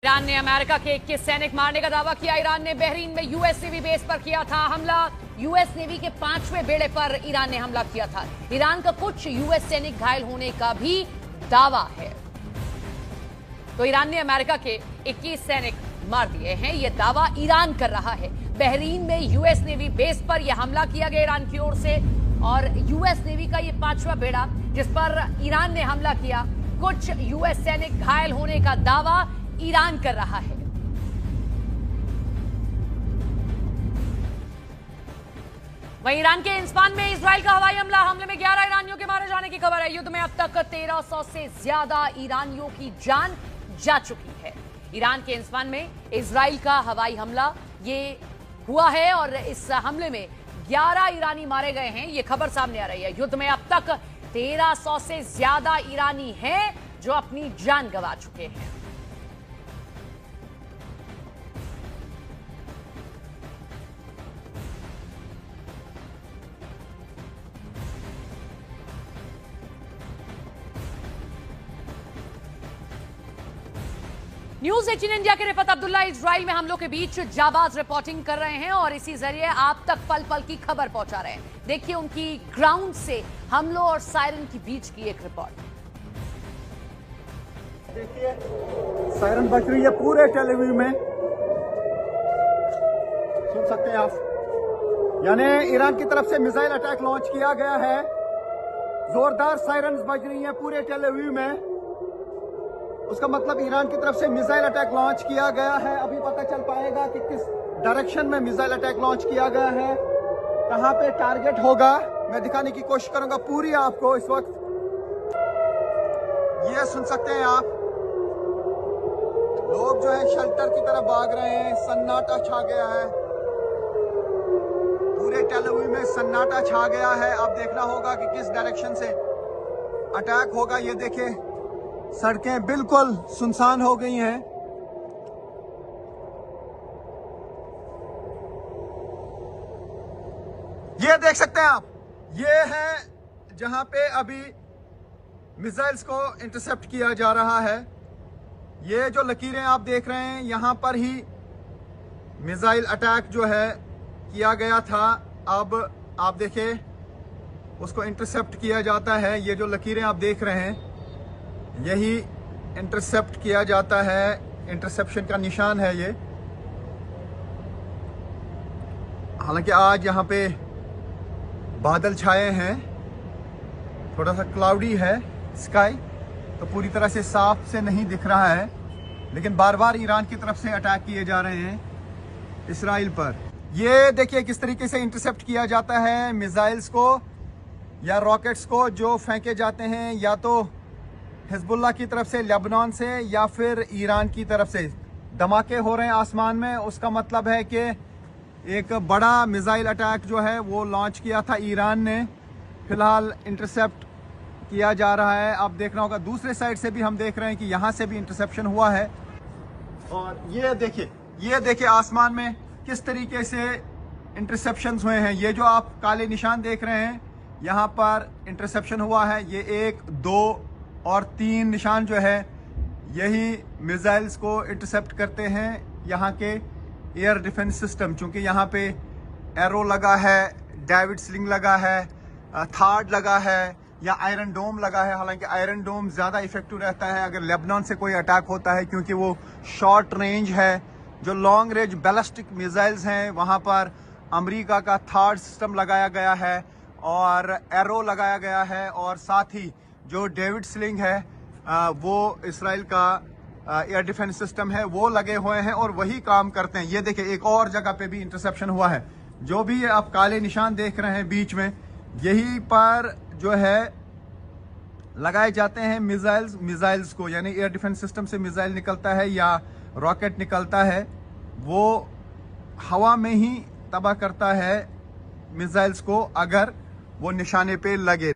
Iran ने America के 21 सैनिक मारने का दावा किया। ईरान ने बहरीन में यूएस नेवी बेस पर किया था हमला। यूएस नेवी के 5वें बेड़े पर ईरान ने हमला किया था। ईरान का कुछ यूएस सैनिक घायल होने का भी दावा है। तो ईरान ने अमेरिका के 21 सैनिक मार दिए हैं, यह दावा ईरान कर रहा है। बहरीन में यूएस नेवी बेस पर यह हमला किया गया ईरान की ओर से, और यूएस नेवी का यह 5वां बेड़ा जिस पर ईरान ने हमला किया, कुछ यूएस सैनिक घायल होने का दावा ईरान कर रहा है। वहीं ईरान के इंस्फान में इजराइल का हवाई हमले में 11 ईरानियों के मारे जाने की खबर है। युद्ध में अब तक 1300 से ज्यादा ईरानियों की जान जा चुकी है। ईरान के इंस्फान में इजराइल का हवाई हमला ये हुआ है और इस हमले में 11 ईरानी मारे गए हैं, ये खबर सामने आ रही है। युद्ध में अब तक 1300 से ज्यादा ईरानी हैं जो अपनी जान गंवा चुके हैं। न्यूज 18 इंडिया के रिफत अब्दुल्ला इजराइल में हमलों के बीच जाबाज रिपोर्टिंग कर रहे हैं और इसी जरिए आप तक पल पल की खबर पहुंचा रहे हैं। देखिए उनकी ग्राउंड से हमलों और सायरन के बीच की एक रिपोर्ट। देखिए सायरन बज रही है पूरे टेल अवीव में, सुन सकते हैं आप। यानी ईरान की तरफ से मिसाइल अटैक लॉन्च किया गया है। जोरदार सायरन बज रही है पूरे टेल अवीव में। उसका मतलब ईरान की तरफ से मिसाइल अटैक लॉन्च किया गया है। अभी पता चल पाएगा कि किस डायरेक्शन में मिसाइल अटैक लॉन्च किया गया है, कहां पे टारगेट होगा। मैं दिखाने की कोशिश करूंगा पूरी आपको इस वक्त। ये सुन सकते हैं आप, लोग जो है शेल्टर की तरफ भाग रहे हैं। सन्नाटा छा गया है पूरे टेल अवीव में, सन्नाटा छा गया है। अब देखना होगा कि किस डायरेक्शन से अटैक होगा। ये देखिए सड़कें बिल्कुल सुनसान हो गई हैं। ये देख सकते हैं आप, ये है जहां पे अभी मिसाइल्स को इंटरसेप्ट किया जा रहा है। ये जो लकीरें आप देख रहे हैं, यहां पर ही मिसाइल अटैक जो है किया गया था। अब आप देखिए उसको इंटरसेप्ट किया जाता है। ये जो लकीरें आप देख रहे हैं, यही इंटरसेप्ट किया जाता है, इंटरसेप्शन का निशान है ये। हालांकि आज यहाँ पे बादल छाए हैं, थोड़ा सा क्लाउडी है स्काई, तो पूरी तरह से साफ से नहीं दिख रहा है, लेकिन बार बार ईरान की तरफ से अटैक किए जा रहे हैं इसराइल पर। ये देखिए किस तरीके से इंटरसेप्ट किया जाता है मिसाइल्स को या रॉकेट्स को जो फेंके जाते हैं, या तो हिजबुल्लाह की तरफ से, लेबनान से, या फिर ईरान की तरफ से। धमाके हो रहे हैं आसमान में, उसका मतलब है कि एक बड़ा मिसाइल अटैक जो है वो लॉन्च किया था ईरान ने। फिलहाल इंटरसेप्ट किया जा रहा है। अब देखना होगा दूसरे साइड से भी, हम देख रहे हैं कि यहाँ से भी इंटरसेप्शन हुआ है। और ये देखिए आसमान में किस तरीके से इंटरसेप्शंस हुए हैं। ये जो आप काले निशान देख रहे हैं, यहाँ पर इंटरसेप्शन हुआ है। ये 1, 2 और 3 निशान जो है, यही मिसाइल्स को इंटरसेप्ट करते हैं यहाँ के एयर डिफेंस सिस्टम। चूंकि यहाँ पे एरो लगा है, डेविड स्लिंग लगा है, थार्ड लगा है, या आयरन डोम लगा है। हालांकि आयरन डोम ज़्यादा इफेक्टिव रहता है अगर लेबनान से कोई अटैक होता है, क्योंकि वो शॉर्ट रेंज है। जो लॉन्ग रेंज बैलिस्टिक मिसाइल्स हैं, वहाँ पर अमेरिका का थार्ड सिस्टम लगाया गया है और एरो लगाया गया है, और साथ ही जो डेविड स्लिंग है वो इसराइल का एयर डिफेंस सिस्टम है, वो लगे हुए हैं और वही काम करते हैं। ये देखिए एक और जगह पे भी इंटरसेप्शन हुआ है। जो भी आप काले निशान देख रहे हैं बीच में, यही पर जो है लगाए जाते हैं मिसाइल्स को। यानी एयर डिफेंस सिस्टम से मिसाइल निकलता है या रॉकेट निकलता है, वो हवा में ही तबाह करता है मिसाइल्स को अगर वो निशाने पे लगे।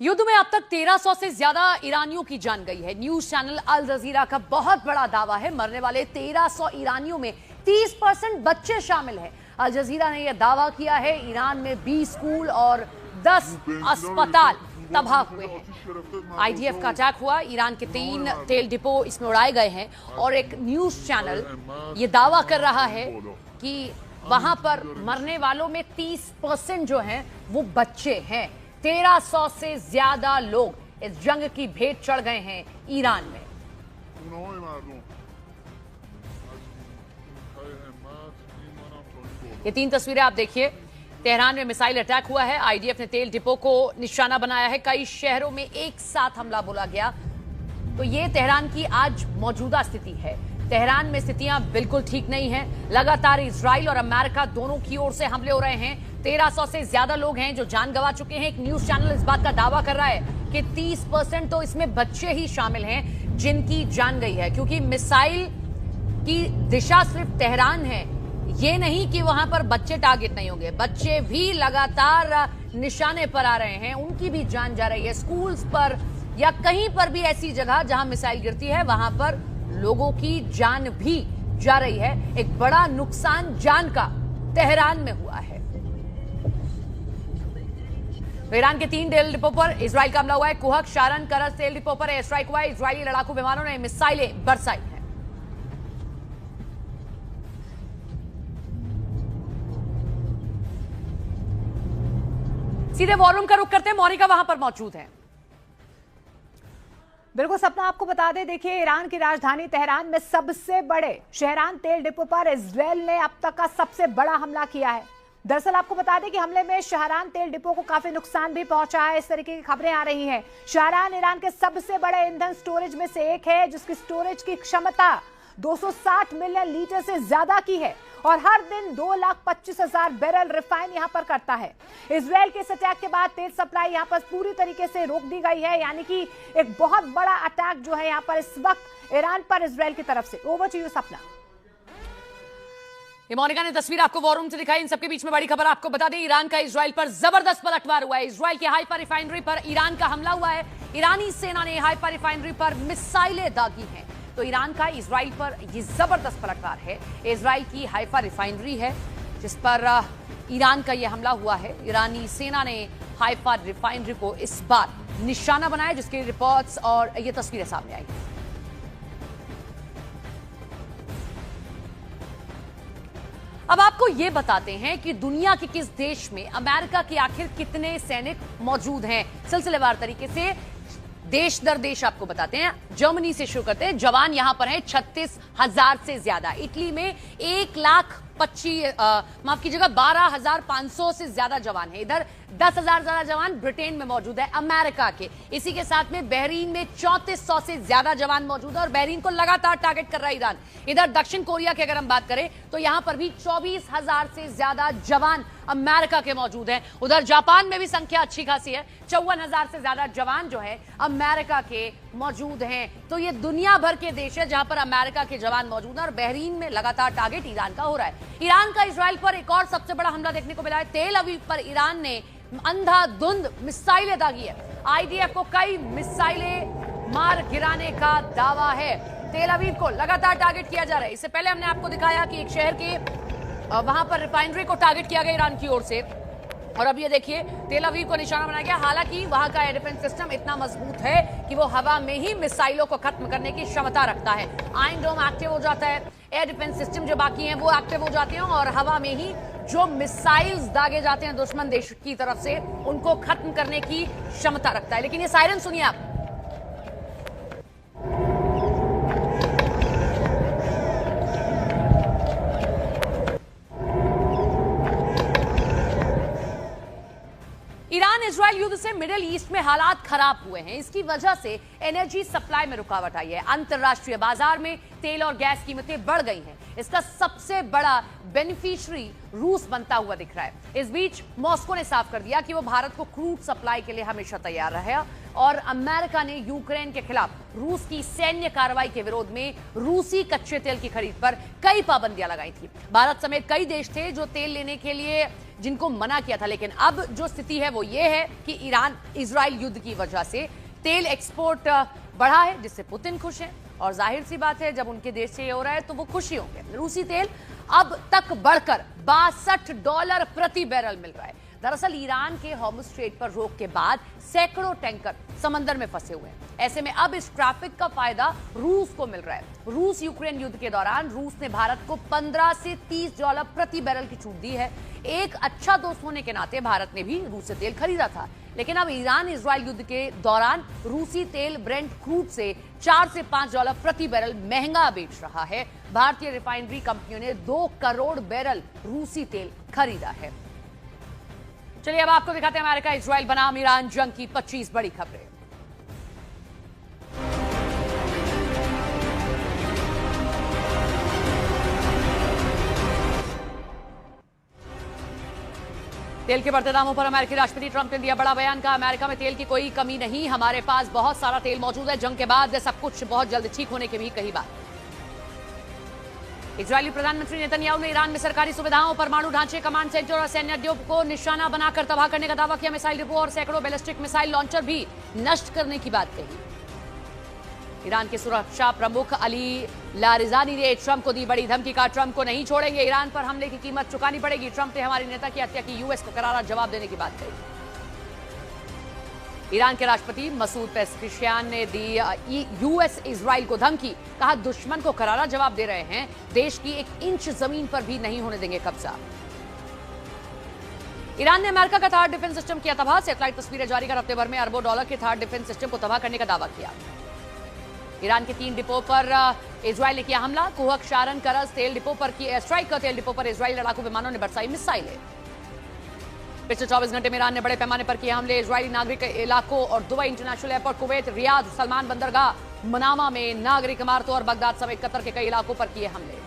युद्ध में अब तक 1300 से ज्यादा ईरानियों की जान गई है। न्यूज चैनल अल जजीरा का बहुत बड़ा दावा है, मरने वाले 1300 ईरानियों में 30% बच्चे शामिल हैं। अल जजीरा ने यह दावा किया है। ईरान में 20 स्कूल और 10 अस्पताल तबाह हुए हैं। आईडीएफ का अटैक हुआ, ईरान के 3 तेल डिपो इसमें उड़ाए गए हैं और एक न्यूज चैनल ये दावा कर रहा है कि वहां पर मरने वालों में 30% जो हैं वो बच्चे हैं। 1300 से ज्यादा लोग इस जंग की भेंट चढ़ गए हैं ईरान में। ये 3 तस्वीरें आप देखिए। तेहरान में मिसाइल अटैक हुआ है, आईडीएफ ने तेल डिपो को निशाना बनाया है, कई शहरों में एक साथ हमला बोला गया। तो ये तेहरान की आज मौजूदा स्थिति है। तेहरान में स्थितियां बिल्कुल ठीक नहीं हैं। लगातार इजराइल और अमेरिका दोनों की ओर से हमले हो रहे हैं। 1300 से ज्यादा लोग हैं जो जान गंवा चुके हैं। एक न्यूज चैनल इस बात का दावा कर रहा है कि 30% तो इसमें बच्चे ही शामिल हैं जिनकी जान गई है, क्योंकि मिसाइल की दिशा सिर्फ तेहरान है, ये नहीं कि वहां पर बच्चे टारगेट नहीं होंगे। बच्चे भी लगातार निशाने पर आ रहे हैं, उनकी भी जान जा रही है। स्कूल्स पर या कहीं पर भी ऐसी जगह जहां मिसाइल गिरती है वहां पर लोगों की जान भी जा रही है। एक बड़ा नुकसान जान का तेहरान में हुआ है। ईरान के 3 तेल डिपो पर इजराइल का हमला हुआ है। कुहक, शारन, करज तेल डिपो पर एयर स्ट्राइक हुआ है। इजरायली लड़ाकू विमानों ने मिसाइलें बरसाई हैं। सीधे वॉर रूम का रुख करते हैं, मोनिका वहां पर मौजूद है। बिल्कुल सपना, आपको बता दें, देखिए ईरान की राजधानी तेहरान में सबसे बड़े शहरान तेल डिपो पर इजराइल ने अब तक का सबसे बड़ा हमला किया है। दरअसल आपको बता दें कि हमले में शहरान तेल डिपो को काफी नुकसान भी पहुंचा है। इस तरीके की खबरें आ रही हैं। शहरान ईरान के सबसे बड़े ईंधन स्टोरेज में से एक है, जिसकी स्टोरेज की क्षमता 260 मिलियन लीटर से ज्यादा की है और हर दिन 2,25,000 बैरल रिफाइन यहां पर करता है। इजराइल के इस अटैक के बाद तेल सप्लाई यहां पर पूरी तरीके से रोक दी गई है, यानी कि एक बहुत बड़ा अटैक जो है यहां पर इस वक्त ईरान पर इजराइल की तरफ से। ओवर टू यू सपना। ये मोनिका ने तस्वीर आपको वॉर रूम से दिखाई। इन सबके बीच में बड़ी खबर आपको बता दें, ईरान का इजराइल पर जबरदस्त पलटवार हुआ है। इजराइल के हाइफा रिफाइनरी पर ईरान का हमला हुआ है। ईरानी सेना ने हाइफा रिफाइनरी पर मिसाइलें दागी हैं। तो ईरान का इजराइल पर ये जबरदस्त पलटवार है। इजराइल की हाइफा रिफाइनरी है जिस पर ईरान का ये हमला हुआ है। ईरानी सेना ने हाइफा रिफाइनरी को इस बार निशाना बनाया, जिसकी रिपोर्ट्स और ये तस्वीरें सामने आई। अब आपको ये बताते हैं कि दुनिया के किस देश में अमेरिका के आखिर कितने सैनिक मौजूद हैं। सिलसिलेवार तरीके से देश दर देश आपको बताते हैं। जर्मनी से शुरू करते हैं। जवान यहां पर हैं 36,000 से ज्यादा। इटली में 12,500 से ज्यादा जवान है। इधर 10,000 ज्यादा जवान ब्रिटेन में मौजूद है अमेरिका के। इसी के साथ में बहरीन में 3400 से ज्यादा जवान मौजूद है और बहरीन को लगातार टारगेट कर रहा है ईरान। इधर दक्षिण कोरिया की अगर हम बात करें तो यहां पर भी 24,000 से ज्यादा जवान अमेरिका के मौजूद हैं। उधर जापान में भी संख्या अच्छी खासी है, 54,000 से ज्यादा जवान जो है अमेरिका के मौजूद हैं। तो ये दुनिया भर के देश है जहां पर अमेरिका के जवान मौजूद हैं और बहरीन में लगातार टारगेट ईरान का हो रहा है। ईरान का इजराइल पर एक और सबसे बड़ा हमला देखने को मिला है। तेल अवीव पर ईरान ने अंधाधुंध मिसाइलें दागी है। आईडीएफ को कई मिसाइलें मार गिराने का दावा है। तेल अवीव को लगातार टारगेट किया जा रहा है। इससे पहले हमने आपको दिखाया कि एक शहर के वहां पर रिफाइनरी को टारगेट किया गया ईरान की ओर से, और अब ये देखिए तेल अवीव को निशाना बनाया गया। हालांकि वहां का एयर डिफेंस सिस्टम इतना मजबूत है कि वो हवा में ही मिसाइलों को खत्म करने की क्षमता रखता है। आयरन डोम एक्टिव हो जाता है, एयर डिफेंस सिस्टम जो बाकी हैं वो एक्टिव हो जाते हैं और हवा में ही जो मिसाइल्स दागे जाते हैं दुश्मन देश की तरफ से उनको खत्म करने की क्षमता रखता है। लेकिन ये सायरन सुनिए आप। ईरान इजराइल युद्ध से मिडिल ईस्ट में हालात खराब हुए हैं। इसकी वजह से एनर्जी सप्लाई में रुकावट आई है। अंतर्राष्ट्रीय बाजार में तेल और गैस कीमतें बढ़ गई हैं। इसका सबसे बड़ा बेनिफिशियरी रूस बनता हुआ दिख रहा है। इस बीच मॉस्को ने साफ कर दिया कि वो भारत को क्रूड सप्लाई के लिए हमेशा तैयार रहा और अमेरिका ने यूक्रेन के खिलाफ रूस की सैन्य कार्रवाई के विरोध में रूसी कच्चे तेल की खरीद पर कई पाबंदियां लगाई थी। भारत समेत कई देश थे जो तेल लेने के लिए जिनको मना किया था। लेकिन अब जो स्थिति है वो ये है कि ईरान इजराइल युद्ध की वजह से तेल एक्सपोर्ट बढ़ा है, जिससे पुतिन खुश हैं और जाहिर सी बात है जब उनके देश से ये हो रहा है तो वो खुश ही होंगे। रूसी तेल अब तक बढ़कर $62 प्रति बैरल मिल रहा है। दरअसल ईरान के हॉर्मुज़ स्ट्रेट पर रोक के बाद सैकड़ों टैंकर समंदर में फंसे हुए हैं। ऐसे में अब इस ट्रैफिक का फायदा रूस को मिल रहा है। रूस यूक्रेन युद्ध के दौरान रूस ने भारत को $15 से $30 प्रति बैरल की छूट दी है। एक अच्छा दोस्त होने के नाते भारत ने भी रूस से तेल खरीदा था, लेकिन अब ईरान इजराइल युद्ध के दौरान रूसी तेल ब्रेंट क्रूड से $4 से $5 प्रति बैरल महंगा बेच रहा है। भारतीय रिफाइनरी कंपनियों ने 2 करोड़ बैरल रूसी तेल खरीदा है। चलिए अब आपको दिखाते हैं अमेरिका इजराइल बनाम ईरान जंग की 25 बड़ी खबरें। तेल के बढ़ते दामों पर अमेरिकी राष्ट्रपति ट्रंप ने दिया बड़ा बयान। कहा, अमेरिका में तेल की कोई कमी नहीं, हमारे पास बहुत सारा तेल मौजूद है। जंग के बाद सब कुछ बहुत जल्द ठीक होने की भी कही बात। इजरायली प्रधानमंत्री नेतन्याहू ने ईरान में सरकारी सुविधाओं, परमाणु ढांचे, कमांड सेंटर और सैन्य अड्डों को निशाना बनाकर तबाह करने का दावा किया। मिसाइल डिपो और सैकड़ों बैलिस्टिक मिसाइल लॉन्चर भी नष्ट करने की बात कही। ईरान के सुरक्षा प्रमुख अली लारिजानी ने ट्रंप को दी बड़ी धमकी। कहा, ट्रंप को नहीं छोड़ेंगे, ईरान पर हमले की कीमत चुकानी पड़ेगी। ट्रंप ने हमारी नेता की हत्या की, यूएस को करारा जवाब देने की बात कही। ईरान के राष्ट्रपति मसूद पेज़ेश्कियान ने दी यूएस इजराइल को धमकी। कहा, दुश्मन को करारा जवाब दे रहे हैं, देश की 1 इंच जमीन पर भी नहीं होने देंगे कब्जा। ईरान ने अमेरिका का थार्ड डिफेंस सिस्टम किया तबाह। सैटेलाइट तस्वीरें जारी कर हफ्ते भर में अरबों डॉलर के थार्ड डिफेंस सिस्टम को तबाह करने का दावा किया। ईरान के 3 डिपो पर इजराइल ने किया हमला। कुहक, शारन, करज तेल डिपो पर की एयर स्ट्राइक। तेल डिपो पर इजराइली लड़ाकू विमानों ने बरसाई मिसाइलें। पिछले 24 घंटे में ईरान ने बड़े पैमाने पर किए हमले इजरायली नागरिक इलाकों और Dubai international airport, Kuwait, Riyadh, Salman बंदरगाह, मनामा में नागरिक इमारतों और बगदाद समेत कतर के कई इलाकों पर किए हमले।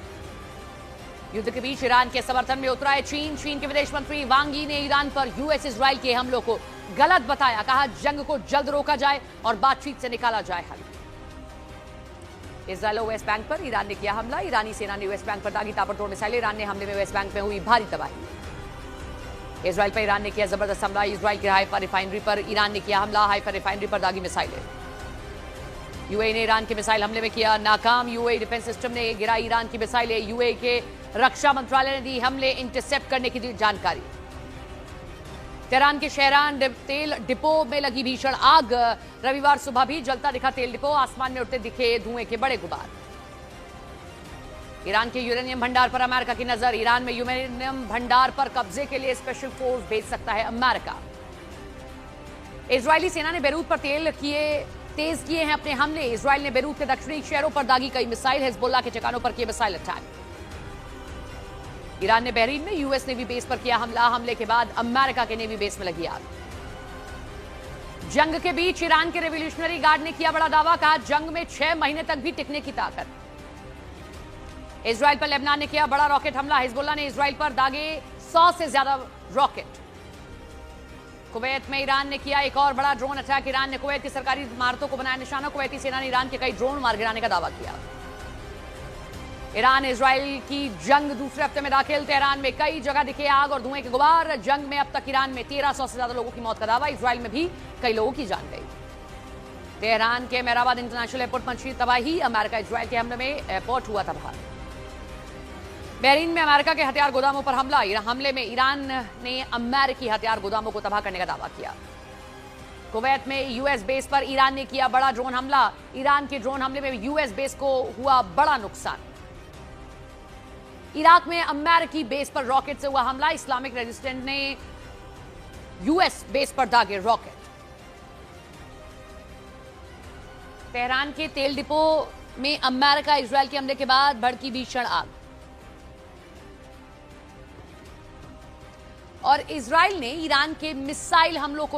युद्ध के बीच ईरान के समर्थन में उतरा है चीन। चीन के विदेश मंत्री वांग यी ने ईरान पर यूएस इजराइल के हमलों को गलत बताया। कहा, जंग को जल्द रोका जाए और बातचीत से निकाला जाए हल। इजरायल वेस्ट बैंक पर ईरान ने किया हमला। ईरानी सेना ने वेस्ट बैंक पर दागी ताबड़तोड़ मिसाइलें। ईरान ने हमले में वेस्ट बैंक में हुई भारी तबाही। इजरायल पर ईरान ने किया जबरदस्त हमला। इजरायल की हाइफा रिफाइनरी पर ईरान ने किया हमला। हाइफा रिफाइनरी पर दागी मिसाइलें। यूएई ने ईरान के मिसाइल हमले में किया नाकाम। यूएई डिफेंस सिस्टम ने गिराई ईरान की मिसाइलें। यूएई के रक्षा मंत्रालय ने दी हमले इंटरसेप्ट करने की जानकारी। तेहरान के शहरान तेल डिपो में लगी भीषण आग। रविवार सुबह भी जलता दिखा तेल डिपो। आसमान में उड़ते दिखे धुएं के बड़े गुबार। ईरान के यूरेनियम भंडार पर अमेरिका की नजर। ईरान में यूरेनियम भंडार पर कब्जे के लिए स्पेशल फोर्स भेज सकता है अमेरिका। इजरायली सेना ने बेरूत पर तेज किए हैं अपने हमले। इजरायल ने बेरूत के दक्षिणी शहरों पर दागी कई मिसाइल। हिजबुल्लाह के ठिकानों पर किए मिसाइल अटैक। ईरान ने बहरीन में यूएस नेवी बेस पर किया हमला। हमले के बाद अमेरिका के नेवी बेस में लगी आग। जंग के बीच ईरान के रेवोल्यूशनरी गार्ड ने किया बड़ा दावा। कहा, जंग में 6 महीने तक भी टिकने की ताकत। इजरायल पर लेबनान ने किया बड़ा रॉकेट हमला। हिजबुल्लाह ने इजरायल पर दागे 100 से ज्यादा रॉकेट। कुवैत में ईरान ने किया एक और बड़ा ड्रोन अटैक। ईरान ने कुवैत की सरकारी इमारतों को बनाया निशाना। कुवैती सेना ने ईरान के कई ड्रोन मार गिराने का दावा किया। ईरान इजरायल की जंग दूसरे हफ्ते में दाखिल। तेहरान में कई जगह दिखे आग और धुएं के गुबार। जंग में अब तक ईरान में 1300 से ज्यादा लोगों की मौत का दावा। इजरायल में भी कई लोगों की जान गई। तेहरान के मेहराबाद इंटरनेशनल एयरपोर्ट पर मची तबाही। अमेरिका इजरायल के हमले में एयरपोर्ट हुआ तबाह। बहरीन में अमेरिका के हथियार गोदामों पर हमला। हमले में ईरान ने अमेरिकी हथियार गोदामों को तबाह करने का दावा किया। कुवैत में यूएस बेस पर ईरान ने किया बड़ा ड्रोन हमला। ईरान के ड्रोन हमले में यूएस बेस को हुआ बड़ा नुकसान। इराक में अमेरिकी बेस पर रॉकेट से हुआ हमला। इस्लामिक रेजिस्टेंट ने यूएस बेस पर दागे रॉकेट। तेहरान के तेल डिपो में अमेरिका इजरायल के हमले के बाद भड़की भीषण आग। और इजरायल ने ईरान के मिसाइल हमलों को